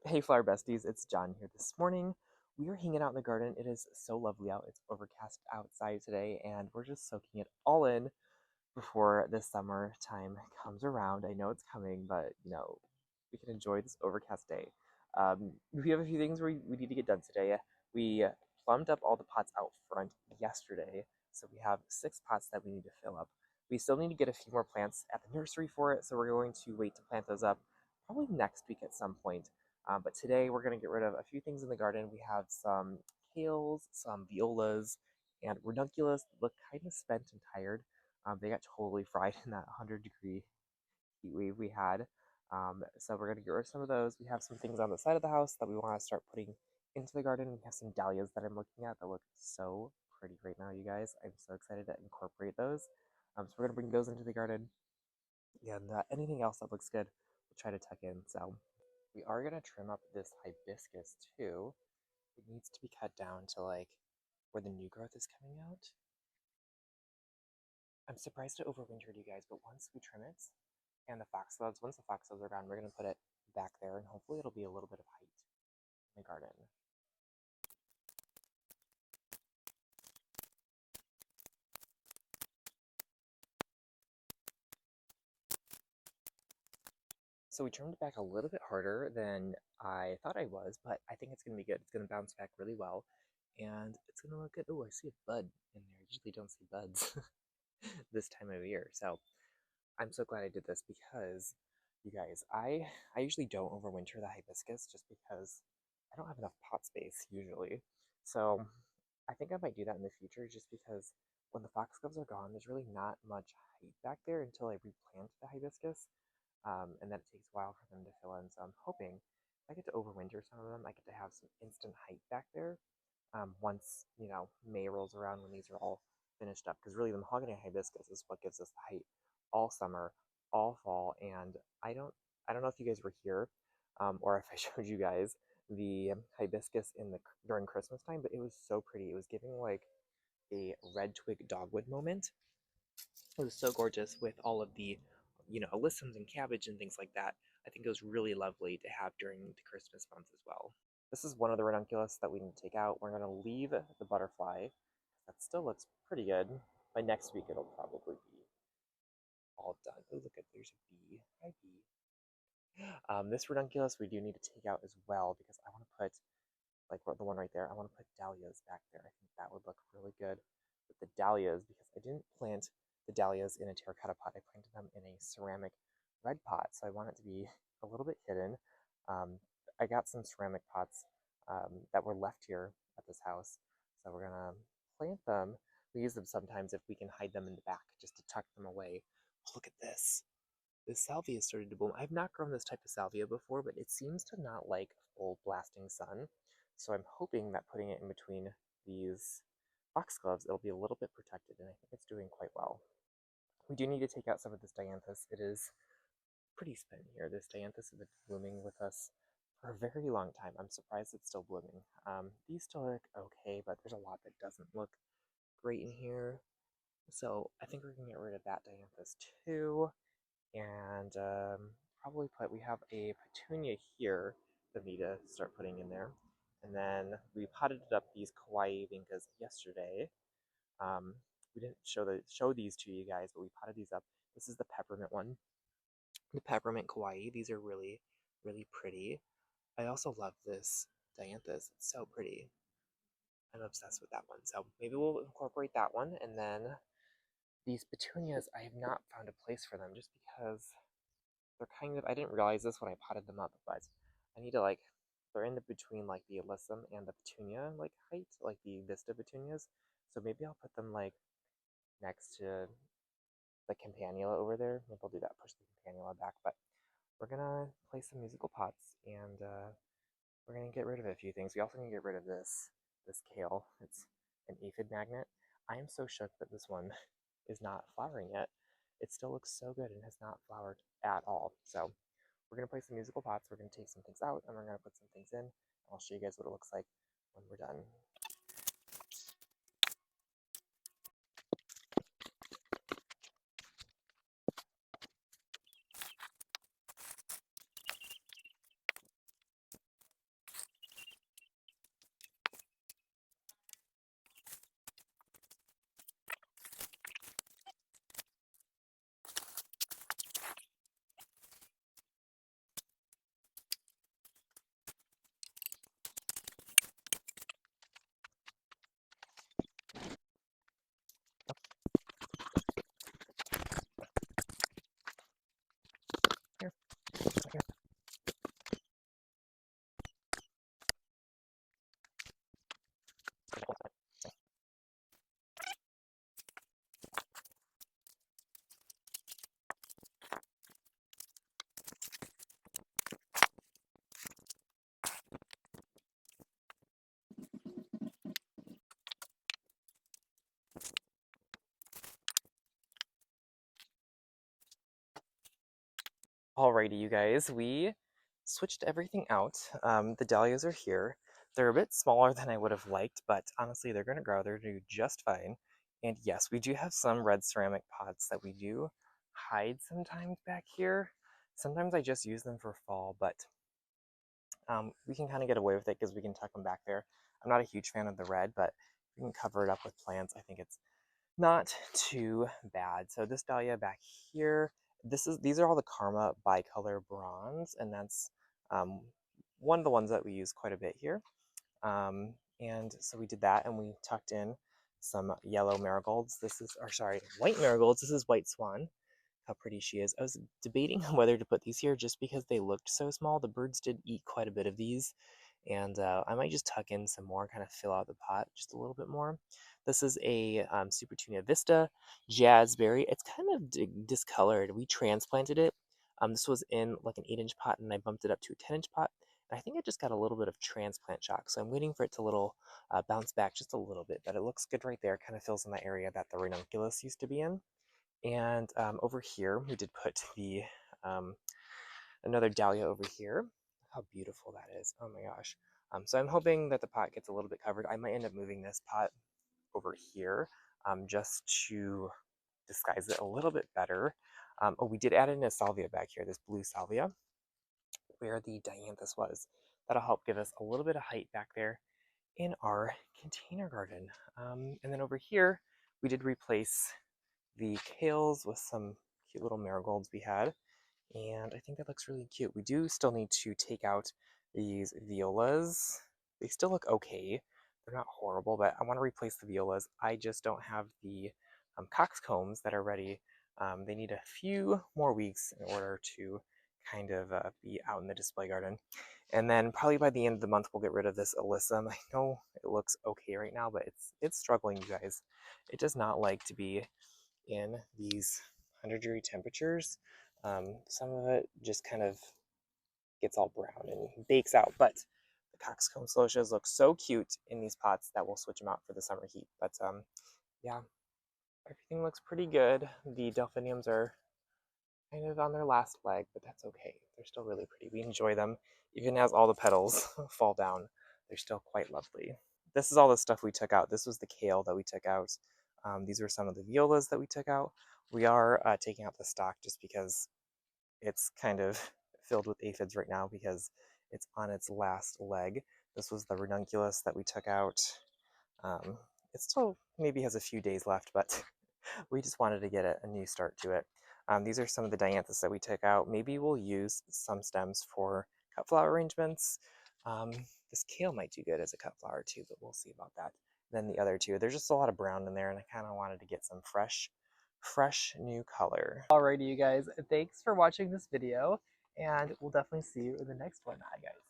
Hey Flower Besties, it's John here this morning. We are hanging out in the garden. It is so lovely out. It's overcast outside today, and we're just soaking it all in before the summer time comes around. I know it's coming, but we can enjoy this overcast day. We have a few things we need to get done today. We plumbed up all the pots out front yesterday, so we have 6 pots that we need to fill up. We still need to get a few more plants at the nursery for it, so we're going to wait to plant those up probably next week at some point. But today we're going to get rid of a few things in the garden. We have some kales, some violas, and ranunculus that look kind of spent and tired. They got totally fried in that 100-degree heat wave we had. So we're going to get rid of some of those. We have some things on the side of the house that we want to start putting into the garden. We have some dahlias that I'm looking at that look so pretty right now, you guys. I'm so excited to incorporate those. So we're going to bring those into the garden. And anything else that looks good, we'll try to tuck in. So we are going to trim up this hibiscus too. It needs to be cut down to like where the new growth is coming out. I'm surprised it overwintered, you guys, but once we trim it and once the foxgloves are gone, we're going to put it back there and hopefully it'll be a little bit of height in the garden. So we trimmed it back a little bit harder than I thought I was, but I think it's going to be good. It's going to bounce back really well, and it's going to look good. Oh, I see a bud in there. I usually don't see buds this time of year, so I'm so glad I did this because, you guys, I usually don't overwinter the hibiscus just because I don't have enough pot space usually. So I think I might do that in the future just because when the foxgloves are gone, there's really not much height back there until I replant the hibiscus, and then it takes a while for them to fill in. So I'm hoping if I get to overwinter some of them, I get to have some instant height back there once May rolls around when these are all finished up. Because really, the mahogany hibiscus is what gives us the height all summer, all fall, and I don't know if you guys were here, or if I showed you guys the hibiscus during Christmas time, but it was so pretty. It was giving like a red twig dogwood moment. It was so gorgeous with all of the, alyssums and cabbage and things like that. I think it was really lovely to have during the Christmas months as well. This is one of the ranunculus that we need to take out. We're going to leave the butterfly. That still looks pretty good. By next week, it'll probably be all done. Oh, look at there's a bee. Hi, bee. This ranunculus we do need to take out as well because I want to put, like the one right there, I want to put dahlias back there. I think that would look really good with the dahlias because I didn't plant the dahlias in a terracotta pot. I planted them in a ceramic red pot, so I want it to be a little bit hidden. I got some ceramic pots that were left here at this house, so we're gonna plant them. We use them sometimes if we can hide them in the back just to tuck them away. Oh, look at this. This salvia started to bloom. I've not grown this type of salvia before, but it seems to not like full blasting sun. So I'm hoping that putting it in between these foxgloves, it'll be a little bit protected, and I think it's doing quite well. We do need to take out some of this dianthus. It is pretty spent here. This dianthus has been blooming with us for a very long time. I'm surprised it's still blooming. These still look okay, but there's a lot that doesn't look great in here. So I think we're going to get rid of that dianthus too. And probably we have a petunia here that we need to start putting in there. And then we potted up these kawaii vincas yesterday. We didn't show these to you guys, but we potted these up. This is the peppermint one, the peppermint kawaii. These are really, really pretty. I also love this dianthus. It's so pretty. I'm obsessed with that one. So maybe we'll incorporate that one. And then these petunias, I have not found a place for them just because they're kind of, I didn't realize this when I potted them up, but I need to they're in between like the alyssum and the petunia like height, like the vista petunias. So maybe I'll put them like next to the campanula over there. Maybe I'll do that, push the campanula back. But we're gonna place some musical pots, and we're gonna get rid of a few things. We also need to get rid of this kale. It's an aphid magnet. I am so shook that this one is not flowering yet. It still looks so good and has not flowered at all. So we're gonna place some musical pots. We're gonna take some things out, and we're gonna put some things in. I'll show you guys what it looks like when we're done. Alrighty, you guys, we switched everything out. The dahlias are here. They're a bit smaller than I would have liked, but honestly, they're going to grow. They're going to do just fine. And yes, we do have some red ceramic pots that we do hide sometimes back here. Sometimes I just use them for fall, but we can kind of get away with it because we can tuck them back there. I'm not a huge fan of the red, but we can cover it up with plants. I think it's not too bad. So this dahlia back here, these are all the Karma bicolor bronze, and that's um, one of the ones that we use quite a bit here. And so we did that, and we tucked in some yellow marigolds. This is, or sorry, white marigolds. This is white swan. How pretty she is. I was debating whether to put these here just because they looked so small. The birds did eat quite a bit of these, and I might just tuck in some more, kind of fill out the pot just a little bit more. This is a Super Tunia Vista Jazzberry. It's kind of discolored. We transplanted it. This was in like an 8-inch pot, and I bumped it up to a 10-inch pot. And I think it just got a little bit of transplant shock, so I'm waiting for it to bounce back just a little bit. But it looks good right there. Kind of fills in the area that the ranunculus used to be in. And over here, we did put the another dahlia over here. How beautiful that is. Oh my gosh. So I'm hoping that the pot gets a little bit covered. I might end up moving this pot over here just to disguise it a little bit better. Oh, we did add in a salvia back here, this blue salvia, where the dianthus was. That'll help give us a little bit of height back there in our container garden. And then over here, we did replace the kales with some cute little marigolds we had, and I think that looks really cute. We do still need to take out these violas. They still look okay. They're not horrible, but I want to replace the violas. I just don't have the coxcombs that are ready. They need a few more weeks in order to kind of be out in the display garden. And then probably by the end of the month, we'll get rid of this alyssum. I know it looks okay right now, but it's struggling, you guys. It does not like to be in these 100-degree temperatures. Some of it just kind of gets all brown and bakes out, but the coxcomb celotias look so cute in these pots that we'll switch them out for the summer heat. But yeah, everything looks pretty good. The delphiniums are kind of on their last leg, but that's okay. They're still really pretty. We enjoy them. Even as all the petals fall down, they're still quite lovely. This is all the stuff we took out. This was the kale that we took out. These were some of the violas that we took out. We are taking out the stalk just because it's kind of filled with aphids right now because it's on its last leg. This was the ranunculus that we took out. It still maybe has a few days left, but we just wanted to get a new start to it. These are some of the dianthus that we took out. Maybe we'll use some stems for cut flower arrangements. This kale might do good as a cut flower too, but we'll see about that. Then the other two, there's just a lot of brown in there, and I kind of wanted to get some fresh new color. Alrighty, you guys, thanks for watching this video, and we'll definitely see you in the next one. Bye, guys.